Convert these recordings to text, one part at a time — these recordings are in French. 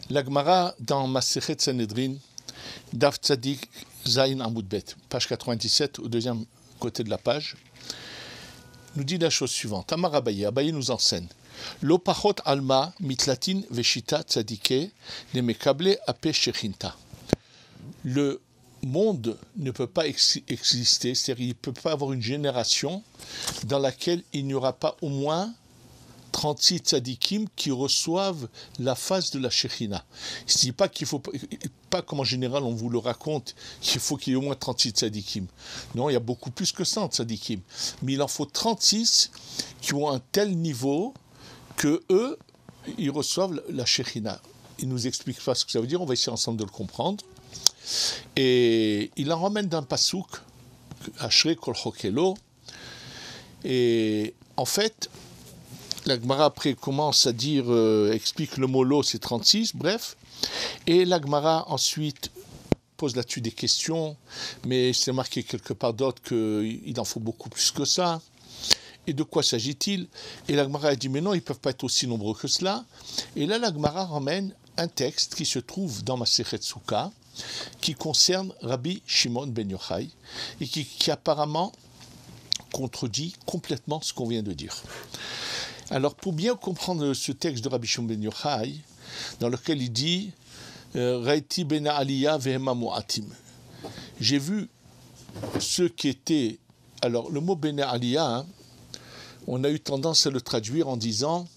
La Gemara dans Masechet Sanhedrin, Daf Tzadik Zayin Amud Bet, page 97, au deuxième côté de la page, nous dit la chose suivante. Amar Abaye, Abaye nous enseigne. Lo pachot alma mitlatin veshita tzadike ne mekable ape shechinta. Le monde ne peut pas exister, c'est-à-dire il ne peut pas avoir une génération dans laquelle il n'y aura pas au moins 36 tzadikim qui reçoivent la face de la Shekhinah. Il ne dit pas qu'il faut pas comme en général on vous le raconte, qu'il faut qu'il y ait au moins 36 tzadikim. Non, il y a beaucoup plus que 100 tzadikim. Mais il en faut 36 qui ont un tel niveau que eux, ils reçoivent la Shekhinah. Il nous explique pas ce que ça veut dire, on va essayer ensemble de le comprendre. Et il en ramène d'un pasouk, Ashrei kol chokelo, et en fait, la Gemara après commence à dire, explique le mot lo, c'est 36, bref. Et la Gemara ensuite pose là-dessus des questions, mais c'est marqué quelque part d'autre qu'il en faut beaucoup plus que ça. Et de quoi s'agit-il? Et la Gemara a dit, mais non, ils ne peuvent pas être aussi nombreux que cela. Et là, la Gemara ramène un texte qui se trouve dans Masechet Souka, qui concerne Rabbi Shimon ben Yochai, et qui apparemment contredit complètement ce qu'on vient de dire. Alors, pour bien comprendre ce texte de Rabbi Shimon ben Yochai, dans lequel il dit Raiti ben Aliyah vehema mu'atim. J'ai vu ceux qui étaient. Alors, le mot ben Aliyah, on a eu tendance à le traduire en disant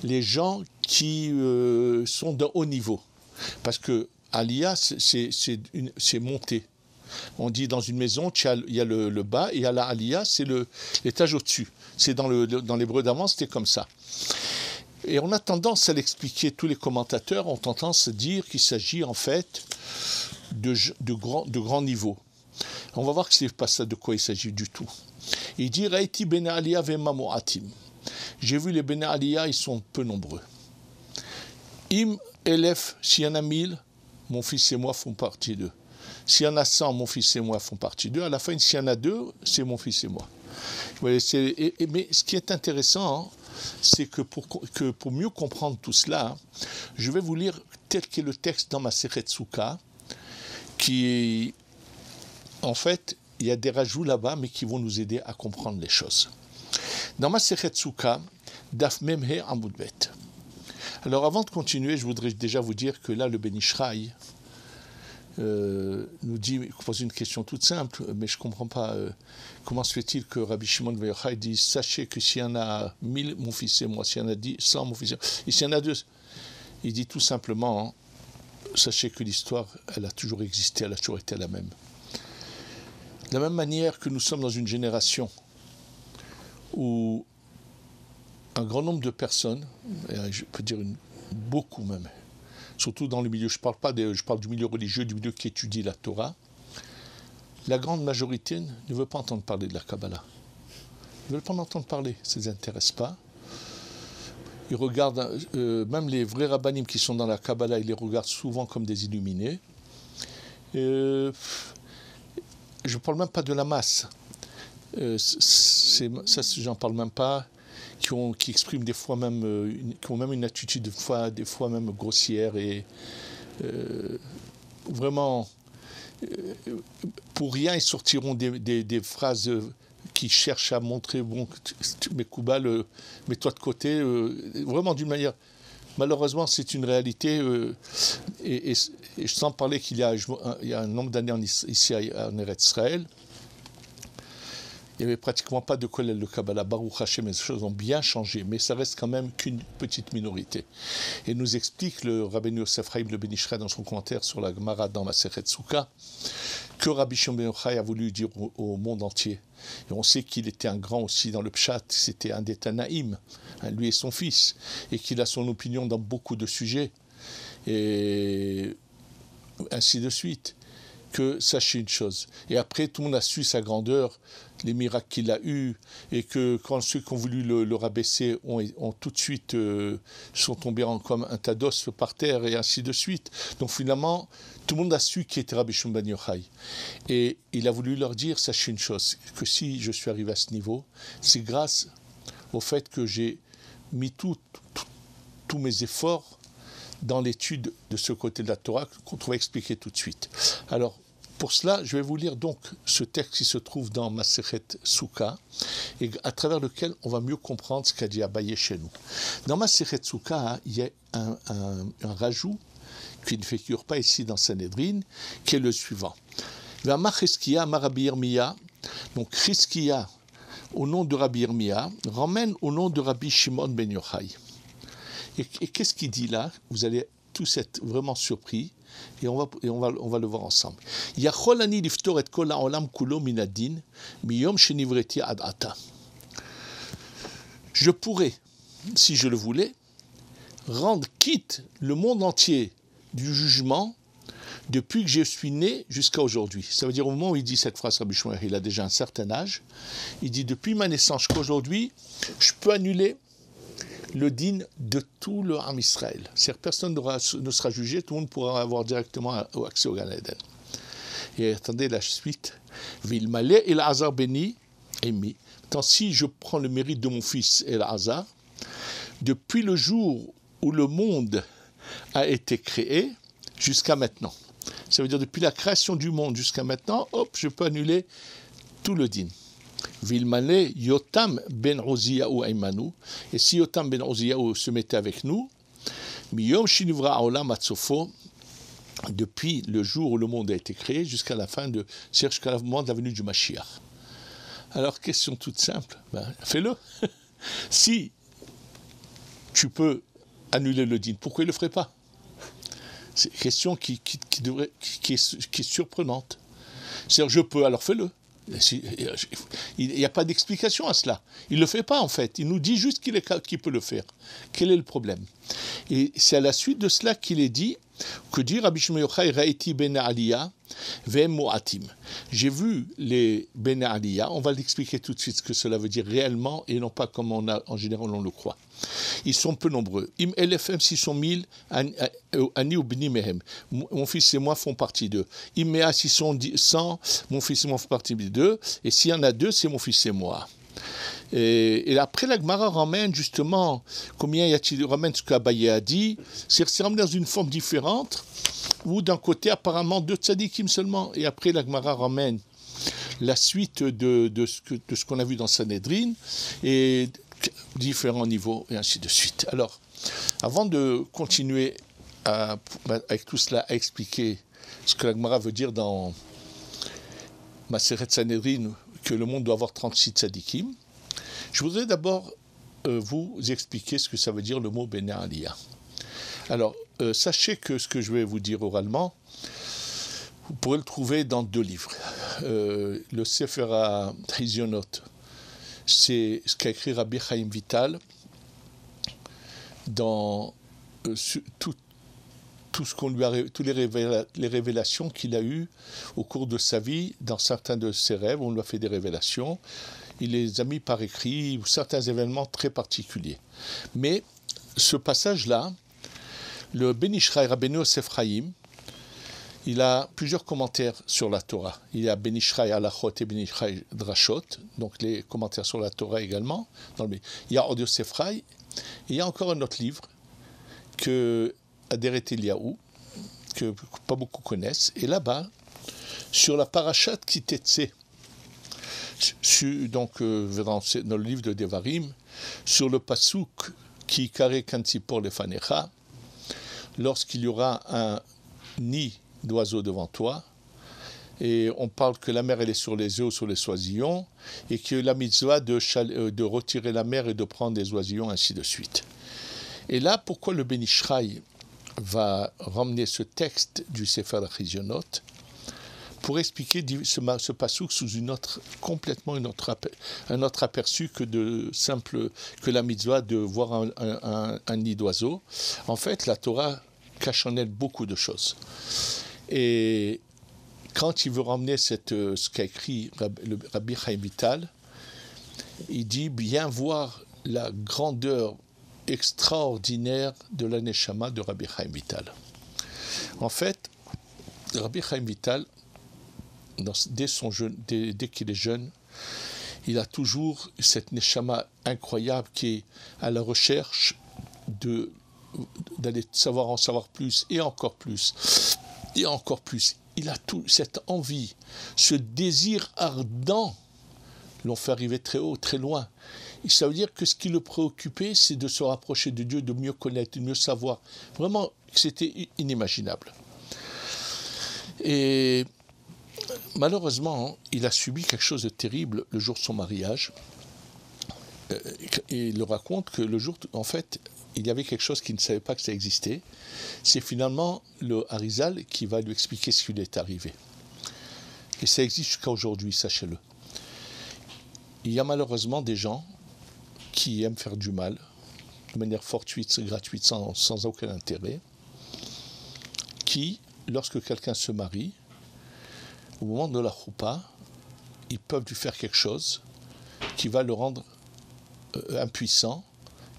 les gens qui sont de haut niveau. Parce que Aliyah, c'est monter. On dit dans une maison, il y a le bas, et à la Aliyah, c'est l'étage au-dessus. C'est dans l'hébreu d'avant, c'était comme ça. Et on a tendance à l'expliquer, tous les commentateurs ont tendance à dire qu'il s'agit en fait de grands niveaux. On va voir que ce n'est pas ça de quoi il s'agit du tout. Il dit Raiti ben Aliyah vema mu'atim. J'ai vu les ben Aliyah, ils sont peu nombreux. Im elef, s'il y en a 1000, mon fils et moi font partie d'eux. S'il y en a 100, mon fils et moi font partie d'eux. À la fin, s'il y en a 2, c'est mon fils et moi. Mais ce qui est intéressant, c'est que pour mieux comprendre tout cela, je vais vous lire tel qu'est le texte dans Masechet Souka, qui, en fait, il y a des rajouts là-bas, mais qui vont nous aider à comprendre les choses. Dans Masechet Souka, Daf Memhe Amud Bet. Alors, avant de continuer, je voudrais déjà vous dire que là, le Ben Ishraï nous pose une question toute simple, mais je ne comprends pas. Comment se fait-il que Rabbi Shimon ben Yochai dise sachez que s'il y en a 1000, mon fils et moi, s'il y en a 100, mon fils et moi, et s'il y en a 2, il dit tout simplement sachez que l'histoire, elle a toujours existé, elle a toujours été la même. De la même manière que nous sommes dans une génération où un grand nombre de personnes, et je peux dire beaucoup même, surtout dans le milieu, je parle du milieu religieux, du milieu qui étudie la Torah, la grande majorité ne veut pas entendre parler de la Kabbalah. Ils ne veulent pas en entendre parler, ça ne les intéresse pas. Ils regardent, même les vrais rabbanim qui sont dans la Kabbalah, ils les regardent souvent comme des illuminés. Je ne parle même pas de la masse. Ça, j'en parle même pas. Qui expriment des fois même, qui ont même une attitude des fois même grossière et vraiment pour rien ils sortiront des phrases qui cherchent à montrer bon mais Kuba mets-toi de côté vraiment d'une manière malheureusement c'est une réalité et je sens parler qu'il y a un nombre d'années ici en Eretz Israël. Il n'y avait pratiquement pas de Kollel le Kabbalah, Baruch Hashem, les choses ont bien changé, mais ça reste quand même qu'une petite minorité. Et nous explique le Rabbeinu Yosef Chaim le Ben Ishraï dans son commentaire sur la Gemara dans Masechet Souka, que Rabbi Shimon ben Yochai a voulu dire au monde entier. Et on sait qu'il était un grand aussi dans le Pshat, c'était un des Tanaïm, lui et son fils, et qu'il a son opinion dans beaucoup de sujets, et ainsi de suite. que sachez une chose. Et après, tout le monde a su sa grandeur, les miracles qu'il a eus, et que quand ceux qui ont voulu le rabaisser ont tout de suite sont tombés comme un tas d'os par terre, et ainsi de suite. Donc finalement, tout le monde a su qui était Rabbi Shimon ben Yochai. Et il a voulu leur dire, sachez une chose, que si je suis arrivé à ce niveau, c'est grâce au fait que j'ai mis tous mes efforts dans l'étude de ce côté de la Torah qu'on va expliquer tout de suite. Alors, pour cela, je vais vous lire donc ce texte qui se trouve dans Masechet Souka, et à travers lequel on va mieux comprendre ce qu'a dit Abaye chez nous. Dans Masechet Souka, il y a un rajout qui ne figure pas ici dans Sanhedrin, qui est le suivant. V'amar Chizkiya amar Rabbi Yirmiya, donc Chizkiya, au nom de Rabbi Yirmiya, ramène au nom de Rabbi Shimon ben Yochai. Et qu'est-ce qu'il dit là? Vous allez tous être vraiment surpris, et on va le voir ensemble. Yachol ani liftor et kol ha'olam kulo min hadin, miyom shenivreti ad ata. Je pourrais, si je le voulais, rendre quitte le monde entier du jugement depuis que je suis né jusqu'à aujourd'hui. Ça veut dire au moment où il dit cette phrase, Rabbi Shmuel, il a déjà un certain âge, il dit depuis ma naissance jusqu'à aujourd'hui, je peux annuler le din de tout le Ham Israël. C'est-à-dire personne ne sera jugé, tout le monde pourra avoir directement accès au Gan Eden. Et attendez la suite. Vilmale El-Hazar Beni Emi. Tant si je prends le mérite de mon fils El-Hazar, depuis le jour où le monde a été créé jusqu'à maintenant. Ça veut dire depuis la création du monde jusqu'à maintenant, hop, je peux annuler tout le din. Vilmane Yotam ben Oziyahu Aymanu, et si Yotam ben Oziyahu se mettait avec nous, Miyom Shinivra Aolam Atzofo, depuis le jour où le monde a été créé jusqu'à la fin c'est-à-dire jusqu'à le moment de la venue du Mashiach. Alors, question toute simple, fais-le. Si tu peux annuler le din, pourquoi il ne le ferait pas? C'est une question qui est surprenante. C'est-à-dire, je peux, alors fais-le. Il n'y a pas d'explication à cela. Il ne le fait pas en fait. Il nous dit juste qu'il peut le faire. Quel est le problème? Et c'est à la suite de cela qu'il est dit que dit Rabbi Shimon Yochai Raiti ben Aliyah ve'em mo'atim. J'ai vu les ben Aliyah. On va l'expliquer tout de suite ce que cela veut dire réellement et non pas comme en général on le croit. Ils sont peu nombreux. Im LFM 600 000 ani ou bni mehem. Mon fils et moi font partie d'eux. Im mea 600 mon fils et moi font partie d'eux. Et s'il y en a deux, c'est mon fils et moi. Et après la Gemara ramène justement combien y a-t-il, ramène ce qu'Abaye a dit, c'est ramené dans une forme différente, où d'un côté apparemment deux tzadikim seulement, et après la Gemara ramène la suite de ce qu'on a vu dans Sanhedrin, et différents niveaux, et ainsi de suite. Alors, avant de continuer avec tout cela à expliquer ce que la Gemara veut dire dans Masechet Sanhedrin, que le monde doit avoir 36 tzadikim, je voudrais d'abord vous expliquer ce que ça veut dire le mot Bnei Aliyah. Alors, sachez que ce que je vais vous dire oralement, vous pourrez le trouver dans deux livres. Le Sefer HaHizionot, c'est ce qu'a écrit Rabbi Chaim Vital dans tout ce qu'on lui a, toutes les révélations qu'il a eues au cours de sa vie. Dans certains de ses rêves, on lui a fait des révélations. Il les a mis par écrit, ou certains événements très particuliers. Mais ce passage-là, le Ben Ishraï Rabbeinu Yosef Chaim, il a plusieurs commentaires sur la Torah. Il y a Ben Ishraï Halachot et Ben Ishraï Drashot, donc les commentaires sur la Torah également. Il y a Od Yosef Chaim, et il y a encore un autre livre que Aderet Eliyahu, que pas beaucoup connaissent. Et là-bas, sur la parashat Kitetsé, donc dans le livre de Devarim, sur le pasuk qui carré kantzipor lefanecha, lorsqu'il y aura un nid d'oiseaux devant toi, et on parle que la mer elle est sur les œufs, sur les oisillons, et que la mitzvah de retirer la mer et de prendre des oisillons, ainsi de suite. Et là, pourquoi le Ben Ishraï va ramener ce texte du Sefer HaChizionot pour expliquer ce passouk sous complètement un autre aperçu que la mitzvah de voir un nid d'oiseau. En fait, la Torah cache en elle beaucoup de choses. Et quand il veut ramener ce qu'a écrit le Rabbi Chaim Vital, il dit bien voir la grandeur extraordinaire de la Neshama de Rabbi Chaim Vital. En fait, Rabbi Chaim Vital, dès qu'il est jeune, il a toujours cette Neshama incroyable qui est à la recherche d'aller en savoir plus et encore plus et encore plus. Il a toute cette envie, ce désir ardent l'ont fait arriver très haut, très loin. Et ça veut dire que ce qui le préoccupait, c'est de se rapprocher de Dieu, de mieux connaître, de mieux savoir. Vraiment, c'était inimaginable. Et malheureusement, il a subi quelque chose de terrible le jour de son mariage. Et il le raconte que le jour, en fait, il y avait quelque chose qu'il ne savait pas que ça existait. C'est finalement le Harizal qui va lui expliquer ce qui lui est arrivé. Et ça existe jusqu'à aujourd'hui, sachez-le. Il y a malheureusement des gens qui aiment faire du mal, de manière fortuite, gratuite, sans aucun intérêt, qui, lorsque quelqu'un se marie, au moment de la choupa, ils peuvent lui faire quelque chose qui va le rendre impuissant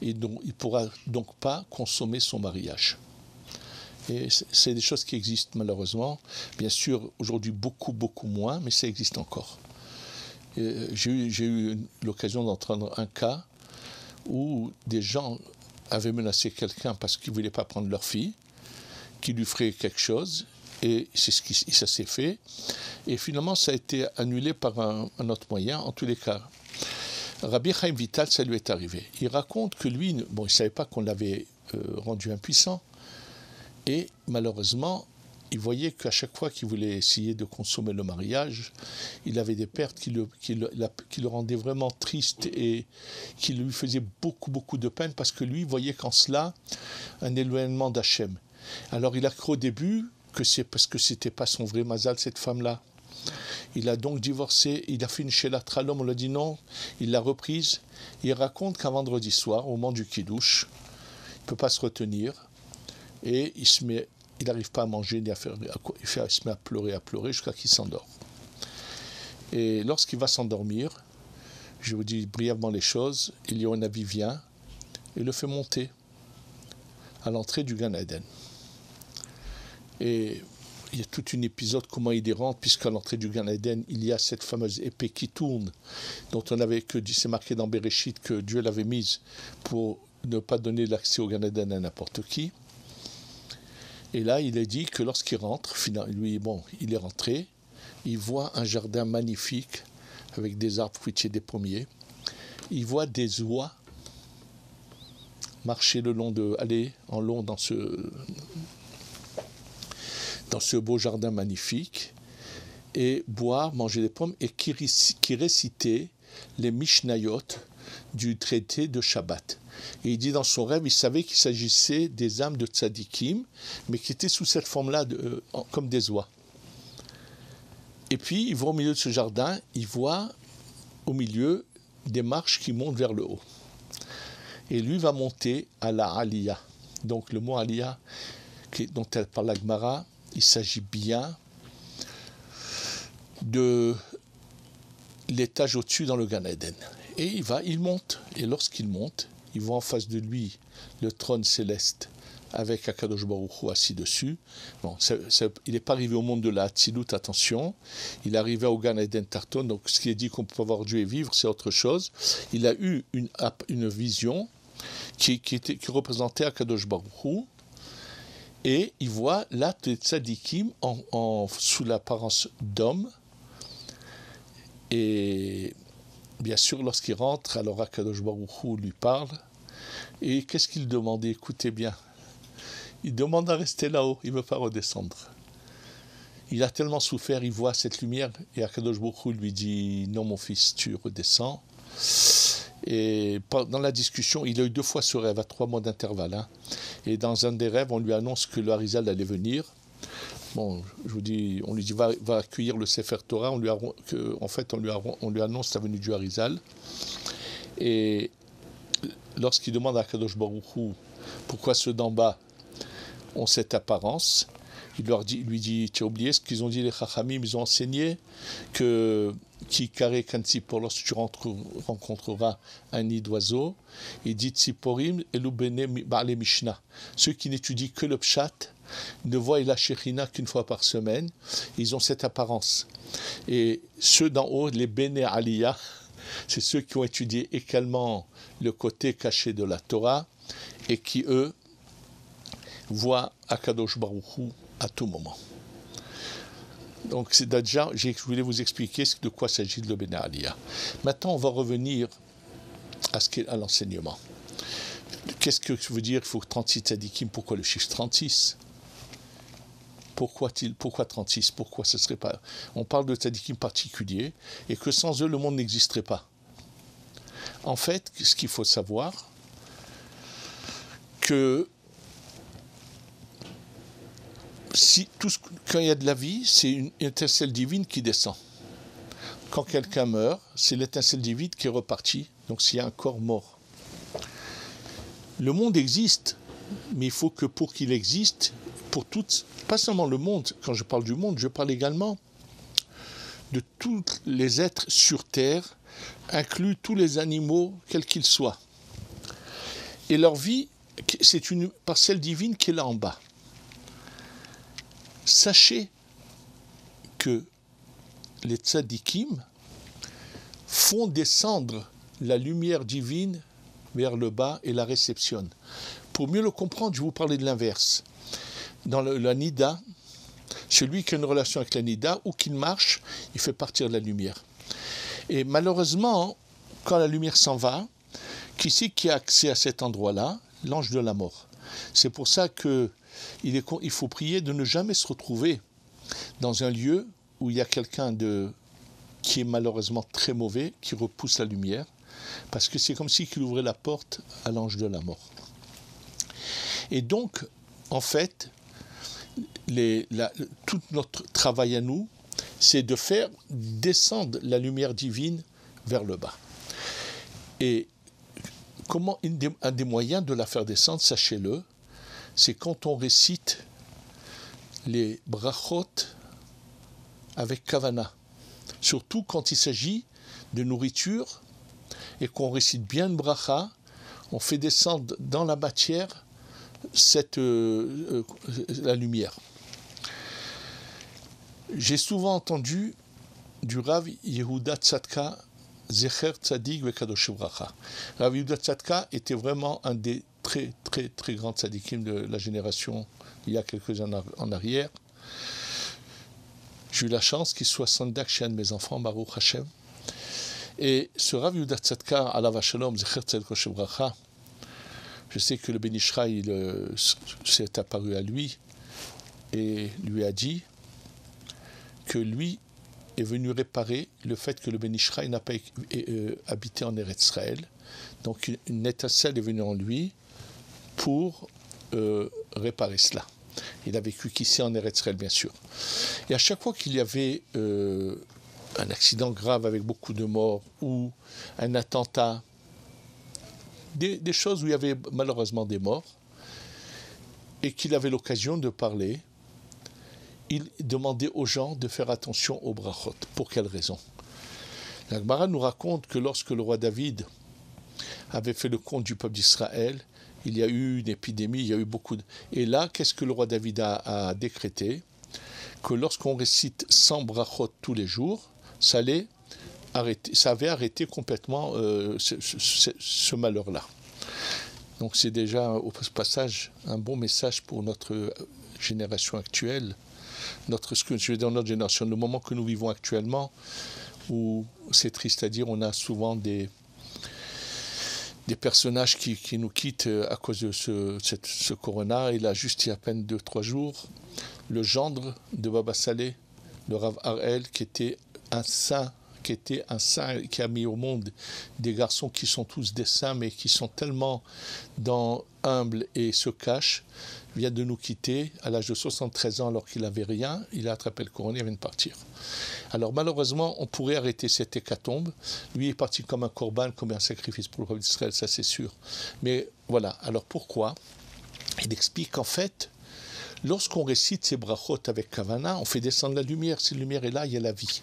et dont il ne pourra donc pas consommer son mariage. Et c'est des choses qui existent malheureusement. Bien sûr, aujourd'hui beaucoup moins, mais ça existe encore. J'ai eu l'occasion d'entendre un cas où des gens avaient menacé quelqu'un parce qu'ils ne voulaient pas prendre leur fille, qui lui ferait quelque chose, et ça s'est fait. Et finalement, ça a été annulé par un autre moyen. En tous les cas, Rabbi Chaim Vital, ça lui est arrivé. Il raconte que lui, il ne savait pas qu'on l'avait rendu impuissant. Et malheureusement, il voyait qu'à chaque fois qu'il voulait essayer de consommer le mariage, il avait des pertes qui le rendaient vraiment triste et qui lui faisaient beaucoup de peine parce que lui voyait qu'en cela un éloignement d'Hachem. Alors il a cru au début que c'est parce que c'était pas son vrai mazal, cette femme-là. Il a donc divorcé, il a fait une shelat tralom, on lui a dit non, il l'a reprise. Il raconte qu'un vendredi soir, au moment du kiddush, il ne peut pas se retenir et il n'arrive pas à manger, il se met à pleurer jusqu'à qu'il s'endort. Et lorsqu'il va s'endormir, je vous dis brièvement les choses, il y a un Navi vient et le fait monter à l'entrée du Gan Eden. Et il y a tout un épisode comment il y rentre, puisqu'à l'entrée du Gan Eden, il y a cette fameuse épée qui tourne, dont on avait c'est marqué dans Bereshit que Dieu l'avait mise pour ne pas donner l'accès au Gan Eden à n'importe qui. Et là, il est dit que lorsqu'il rentre, il est rentré, il voit un jardin magnifique avec des arbres fruitiers, des pommiers. Il voit des oies marcher aller en long dans ce beau jardin magnifique et boire, manger des pommes et qui récitait les Mishnayot du traité de Shabbat. Et il dit dans son rêve, il savait qu'il s'agissait des âmes de tzadikim, mais qui étaient sous cette forme-là, comme des oies. Et puis, il voit au milieu de ce jardin, il voit au milieu des marches qui montent vers le haut. Et lui va monter à la Aliyah. Donc le mot Aliyah, dont elle parle la Gemara, il s'agit bien de l'étage au-dessus dans le Gan Eden. Et il monte. Et lorsqu'il monte, il voit en face de lui le trône céleste avec Akadosh Baruch Hu assis dessus. Bon, il n'est pas arrivé au monde de la Hatzilut, attention. Il est arrivé au Gan Eden Tarton, donc ce qui est dit qu'on peut voir Dieu et vivre, c'est autre chose. Il a eu une vision qui représentait Akadosh Baruch Hu, et il voit là des tzadikim sous l'apparence d'hommes. Et bien sûr, lorsqu'il rentre, alors Akadosh Baruch Hu lui parle. Et qu'est-ce qu'il demandait? Écoutez bien. Il demande à rester là-haut, il ne veut pas redescendre. Il a tellement souffert, il voit cette lumière, et Akadosh Baruch Hu lui dit « Non, mon fils, tu redescends ». Et dans la discussion, il a eu 2 fois ce rêve, à 3 mois d'intervalle. Et dans un des rêves, on lui annonce que le Harizal allait venir. Bon, je vous dis, on lui dit va accueillir le Sefer Torah. On lui annonce la venue du Harizal. Et lorsqu'il demande à Kadosh Baruch Hu pourquoi ceux d'en bas ont cette apparence, il lui dit, tu as oublié ce qu'ils ont dit les Chachamim, ils ont enseigné que qui carré qu'un tzipor, lorsque tu rencontreras un nid d'oiseau, il dit tziporim elubene ba'ale Mishnah. Ceux qui n'étudient que le pshat ne voient la Shekhinah qu'une fois par semaine, ils ont cette apparence. Et ceux d'en haut, les Bene Aliyah, c'est ceux qui ont étudié également le côté caché de la Torah et qui, eux, voient Akadosh Baruch Hu à tout moment. Donc, c'est déjà, je voulais vous expliquer de quoi s'agit le Bene Aliyah. Maintenant, on va revenir à l'enseignement. Qu'est-ce que veut dire qu'il faut 36 tzadikim? Pourquoi le chiffre 36? Pourquoi 36? Pourquoi ce serait pas... On parle de tzadikim particuliers et que sans eux, le monde n'existerait pas. En fait, ce qu'il faut savoir, que quand il y a de la vie, c'est une étincelle divine qui descend. Quand quelqu'un meurt, c'est l'étincelle divine qui est repartie. Donc s'il y a un corps mort. Le monde existe, mais il faut que pour qu'il existe, pour toutes, pas seulement le monde, quand je parle du monde, je parle également de tous les êtres sur Terre, inclus tous les animaux, quels qu'ils soient. Et leur vie, c'est une parcelle divine qui est là en bas. Sachez que les tzadikim font descendre la lumière divine vers le bas et la réceptionnent. Pour mieux le comprendre, je vais vous parler de l'inverse. Dans la Nida, celui qui a une relation avec la Nida, où qu'il marche, il fait partir la lumière. Et malheureusement, quand la lumière s'en va, qui c'est qui a accès à cet endroit-là? L'ange de la mort. C'est pour ça qu'il faut prier de ne jamais se retrouver dans un lieu où il y a quelqu'un qui est malheureusement très mauvais, qui repousse la lumière, parce que c'est comme s'il ouvrait la porte à l'ange de la mort. Et donc, en fait, tout notre travail à nous, c'est de faire descendre la lumière divine vers le bas. Et un des moyens de la faire descendre, sachez-le, c'est quand on récite les brachot avec kavana. Surtout quand il s'agit de nourriture et qu'on récite bien une bracha, on fait descendre dans la matière la lumière. J'ai souvent entendu du Rav Yehuda Tzadka Zecher Tzadik Vekadosh Bracha. Rav Yehuda Tzadka était vraiment un des très très très grands tzadikim de la génération il y a quelques années en arrière. J'ai eu la chance qu'il soit sandak chez un de mes enfants, Baruch Hashem. Et ce Rav Yehuda Tzadka, Alav Shalom, Zecher Tzadik Vekadosh Bracha, je sais que le Ben Ish Chai s'est apparu à lui et lui a dit que lui est venu réparer le fait que le Ben Ish Chai n'a pas habité en Eretz Israël. Donc une étincelle est venue en lui pour réparer cela. Il a vécu qu'ici en Eretz Israël, bien sûr. Et à chaque fois qu'il y avait un accident grave avec beaucoup de morts ou un attentat, des choses où il y avait malheureusement des morts, et qu'il avait l'occasion de parler, il demandait aux gens de faire attention aux brachot. Pour quelle raison? La Gemara nous raconte que lorsque le roi David avait fait le compte du peuple d'Israël, il y a eu une épidémie, il y a eu beaucoup de... Et là, qu'est-ce que le roi David a décrété? Que lorsqu'on récite 100 brachot tous les jours, ça avait arrêté complètement ce malheur-là. Donc c'est déjà au passage un bon message pour notre génération actuelle, notre génération, le moment que nous vivons actuellement, où c'est triste à dire, on a souvent des personnages qui nous quittent à cause de ce corona. Il a juste il y a à peine 2-3 jours, le gendre de Baba Saleh, le Rav Harel, qui était un saint, qui a mis au monde des garçons qui sont tous des saints, mais qui sont tellement humbles et se cachent, vient de nous quitter à l'âge de 73 ans alors qu'il n'avait rien. Il a attrapé le corona, il vient de partir. Alors malheureusement, on pourrait arrêter cette hécatombe. Lui est parti comme un korban, comme un sacrifice pour le peuple d'Israël, ça c'est sûr. Mais voilà, alors pourquoi? Il explique qu'en fait, Lorsqu'on récite ces brachot avec kavana, on fait descendre la lumière. Si la lumière est là, il y a la vie.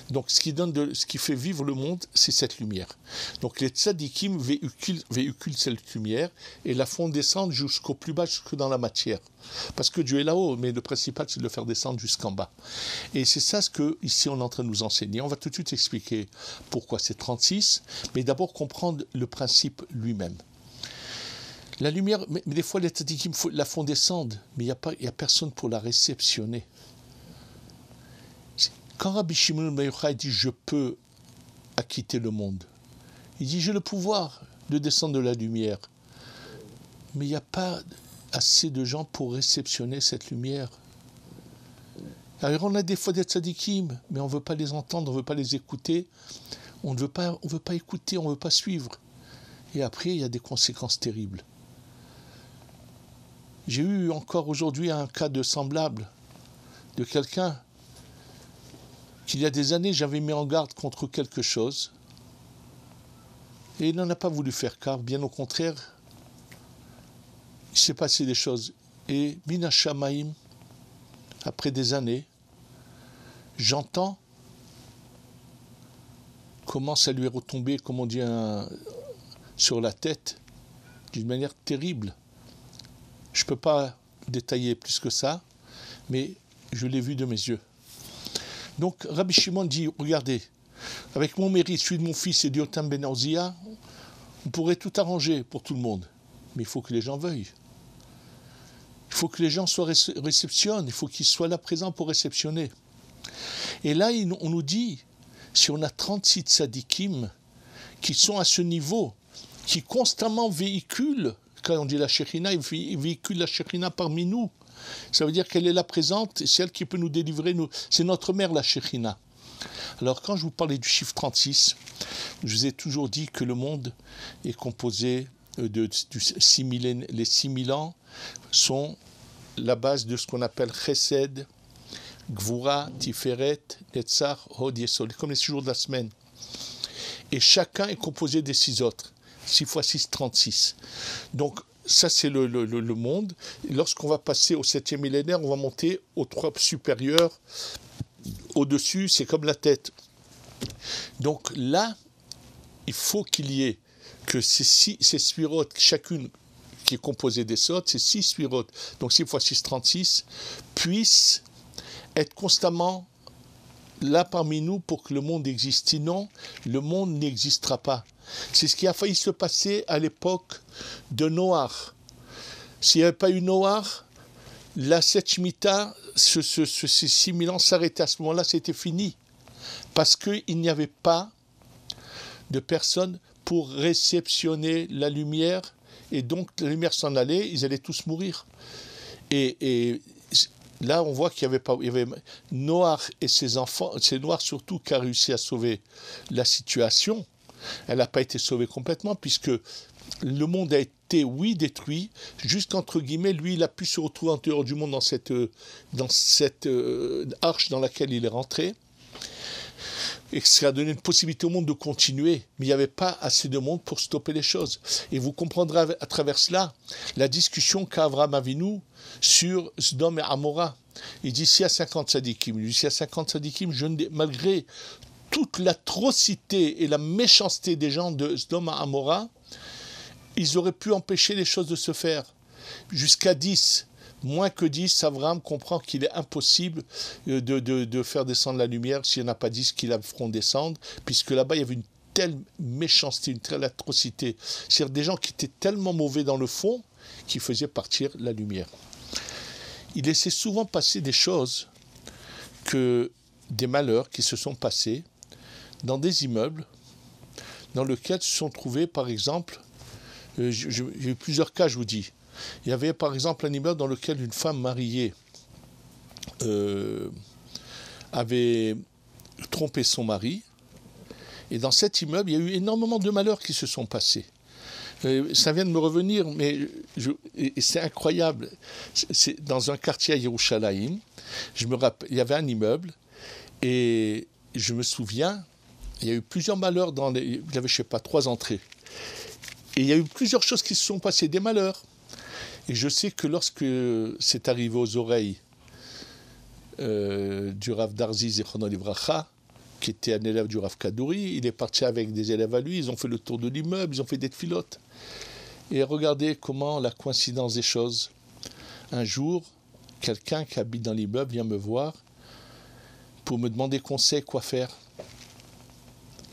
Donc ce qui fait vivre le monde, c'est cette lumière. Donc les tzadikim véhiculent cette lumière et la font descendre jusqu'au plus bas, jusque dans la matière. Parce que Dieu est là-haut, mais le principal, c'est de le faire descendre jusqu'en bas. Et c'est ça ce que ici on est en train de nous enseigner. On va tout de suite expliquer pourquoi c'est 36, mais d'abord comprendre le principe lui-même. La lumière, mais des fois les tzadikim la font descendre, mais il n'y a personne pour la réceptionner. Quand Rabbi Shimon ben Yochai dit « je peux acquitter le monde », il dit « j'ai le pouvoir de descendre de la lumière ». Mais il n'y a pas assez de gens pour réceptionner cette lumière. Alors on a des fois des tzadikim, mais on ne veut pas les entendre, on ne veut pas les écouter. On ne veut pas écouter, on ne veut pas suivre. Et après, il y a des conséquences terribles. J'ai eu encore aujourd'hui un cas de semblable, de quelqu'un qu'il y a des années, j'avais mis en garde contre quelque chose, et il n'en a pas voulu faire cas, bien au contraire, il s'est passé des choses. Et Mina Shamaim, après des années, j'entends comment ça lui est retombé, comme on dit, sur la tête, d'une manière terrible. Je ne peux pas détailler plus que ça, mais je l'ai vu de mes yeux. Donc Rabbi Shimon dit, regardez, avec mon mérite, celui de mon fils et d'Yotam ben Orzia, on pourrait tout arranger pour tout le monde. Mais il faut que les gens veuillent. Il faut que les gens réceptionnent, il faut qu'ils soient là présents pour réceptionner. Et là, on nous dit, si on a 36 tzadikim qui sont à ce niveau, qui constamment véhiculent, quand on dit la Shekhinah, ils véhiculent la Shekhinah parmi nous. Ça veut dire qu'elle est là présente, et c'est elle qui peut nous délivrer. C'est notre mère, la Shekhinah. Alors, quand je vous parlais du chiffre 36, je vous ai toujours dit que le monde est composé de 6000, les 6000 ans sont la base de ce qu'on appelle Chesed, Gvura, Tiferet, Netzach, Hod, Yesod, comme les 6 jours de la semaine. Et chacun est composé des 6 autres. 6 x 6, 36. Donc, ça, c'est le monde. Et lorsqu'on va passer au 7e millénaire, on va monter au 3 supérieur. Au-dessus, c'est comme la tête. Donc là, il faut qu'il y ait que ces sphirotes, chacune qui est composée des sottes, ces 6 sphirotes, donc 6 x 6, 36, puissent être constamment là parmi nous pour que le monde existe. Sinon, le monde n'existera pas. C'est ce qui a failli se passer à l'époque de Noach. S'il n'y avait pas eu Noach, la Shemitah, ces 6000 ans s'arrêtaient à ce moment-là, c'était fini. Parce qu'il n'y avait pas de personnes pour réceptionner la lumière, et donc la lumière s'en allait, ils allaient tous mourir. Et là, on voit qu'il y avait Noach et ses enfants, c'est Noach surtout qui a réussi à sauver la situation. Elle n'a pas été sauvée complètement, puisque le monde a été, oui, détruit, jusqu'entre guillemets, lui, il a pu se retrouver en dehors du monde dans cette arche dans laquelle il est rentré, et ça a donné une possibilité au monde de continuer, mais il n'y avait pas assez de monde pour stopper les choses. Et vous comprendrez à travers cela la discussion qu'a Avraham Avinu sur Sodome et Amora. Il dit, s'il y a 50 tzadikim, il dit, s'il y a 50 tzadikim, malgré toute l'atrocité et la méchanceté des gens de Sodome et Amora, ils auraient pu empêcher les choses de se faire. Jusqu'à 10, moins que 10, Abraham comprend qu'il est impossible de faire descendre la lumière s'il n'y en a pas 10 qui la feront descendre, puisque là-bas il y avait une telle méchanceté, une telle atrocité. C'est-à-dire des gens qui étaient tellement mauvais dans le fond qui faisaient partir la lumière. Il laissait souvent passer des choses, des malheurs qui se sont passés dans des immeubles dans lesquels se sont trouvés, par exemple, j'ai eu plusieurs cas, je vous dis. Il y avait par exemple un immeuble dans lequel une femme mariée avait trompé son mari. Et dans cet immeuble, il y a eu énormément de malheurs qui se sont passés. Ça vient de me revenir, mais c'est incroyable. C'est dans un quartier à Yerushalayim, il y avait un immeuble, et je me souviens, il y a eu plusieurs malheurs, il y avait, je ne sais pas, 3 entrées. Et il y a eu plusieurs choses qui se sont passées, des malheurs. Et je sais que lorsque c'est arrivé aux oreilles du Rav Darzi Zichrono Livracha, qui était un élève du Rav Kadouri, il est parti avec des élèves à lui, ils ont fait le tour de l'immeuble, ils ont fait des filotes. Et regardez comment la coïncidence des choses. Un jour, quelqu'un qui habite dans l'immeuble vient me voir pour me demander conseil quoi faire.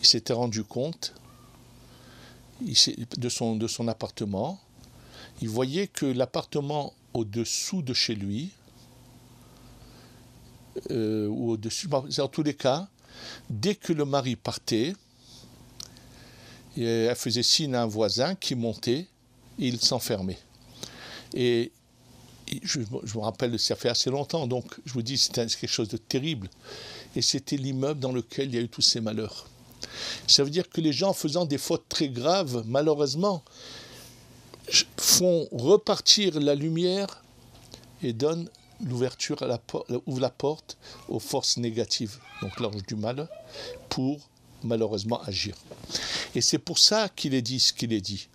Il s'était rendu compte de son appartement. Il voyait que l'appartement au-dessous de chez lui, ou au-dessus, en tous les cas, dès que le mari partait, elle faisait signe à un voisin qui montait et il s'enfermait. Et je me rappelle, ça fait assez longtemps, donc je vous dis, c'était quelque chose de terrible. Et c'était l'immeuble dans lequel il y a eu tous ces malheurs. Ça veut dire que les gens faisant des fautes très graves, malheureusement, font repartir la lumière et donnent l'ouverture ouvre la porte aux forces négatives, donc l'ange du mal, pour malheureusement agir. Et c'est pour ça qu'il est dit ce qu'il est dit.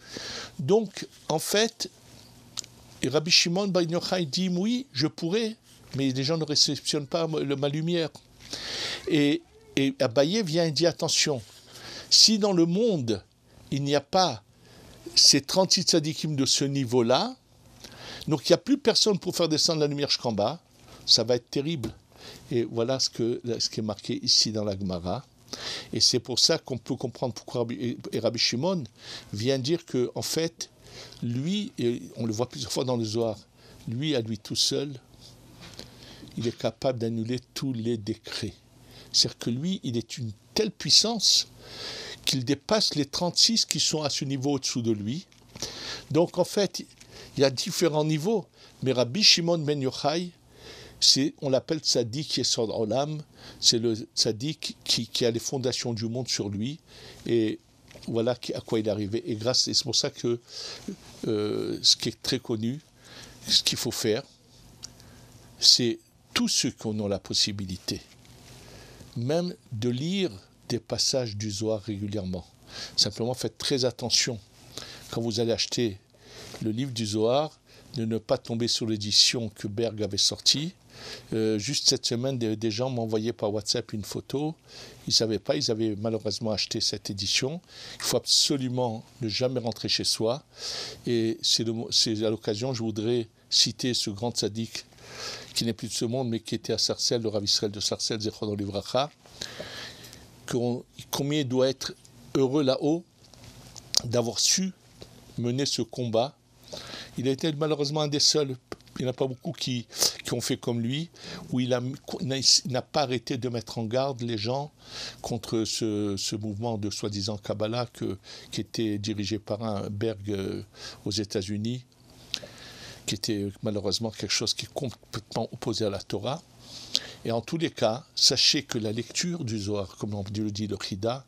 Donc, en fait, Rabbi Shimon Bar Yochai dit oui, je pourrais, mais les gens ne réceptionnent pas ma lumière. Et Abaye vient et dit attention, si dans le monde il n'y a pas ces 36 tzadikim de ce niveau-là, donc il n'y a plus personne pour faire descendre la lumière jusqu'en bas, ça va être terrible. Et voilà ce qui est marqué ici dans la Gemara. Et c'est pour ça qu'on peut comprendre pourquoi Rabbi Shimon vient dire que, en fait, lui, et on le voit plusieurs fois dans le Zohar, lui, à lui tout seul, il est capable d'annuler tous les décrets. C'est-à-dire que lui, il est une telle puissance qu'il dépasse les 36 qui sont à ce niveau au-dessous de lui. Donc, en fait, il y a différents niveaux, mais Rabbi Shimon Ben Yochai, on l'appelle Tzadik Yesod Olam, c'est le Tzadik qui a les fondations du monde sur lui, et voilà à quoi il est arrivé. Et c'est pour ça que ce qui est très connu, ce qu'il faut faire, c'est tous ceux qui en ont la possibilité, même de lire des passages du Zohar régulièrement. Simplement, faites très attention quand vous allez acheter le livre du Zohar, de ne pas tomber sur l'édition que Berg avait sortie. Juste cette semaine, des gens m'envoyaient par WhatsApp une photo. Ils ne savaient pas, ils avaient malheureusement acheté cette édition. Il faut absolument ne jamais rentrer chez soi. Et c'est à l'occasion, je voudrais citer ce grand tzaddik qui n'est plus de ce monde, mais qui était à Sarcelles, le Rav Israël de Sarcelles, Zichrono Livracha, combien il doit être heureux là-haut d'avoir su mener ce combat. Il a été malheureusement un des seuls, il n'y en a pas beaucoup qui ont fait comme lui, où il n'a pas arrêté de mettre en garde les gens contre ce mouvement de soi-disant Kabbalah qui était dirigé par un Berg aux États-Unis, qui était malheureusement quelque chose qui est complètement opposé à la Torah. Et en tous les cas, sachez que la lecture du Zohar, comme on le dit le Chida,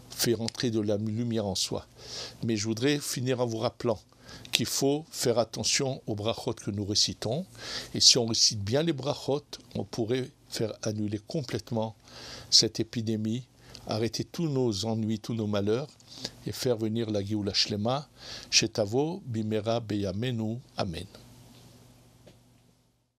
fait rentrer de la lumière en soi. Mais je voudrais finir en vous rappelant qu'il faut faire attention aux brachot que nous récitons. Et si on récite bien les brachot, on pourrait faire annuler complètement cette épidémie, arrêter tous nos ennuis, tous nos malheurs, et faire venir la Géoula Shlema, Shetavo, Bimera, Beyamenu, Amen.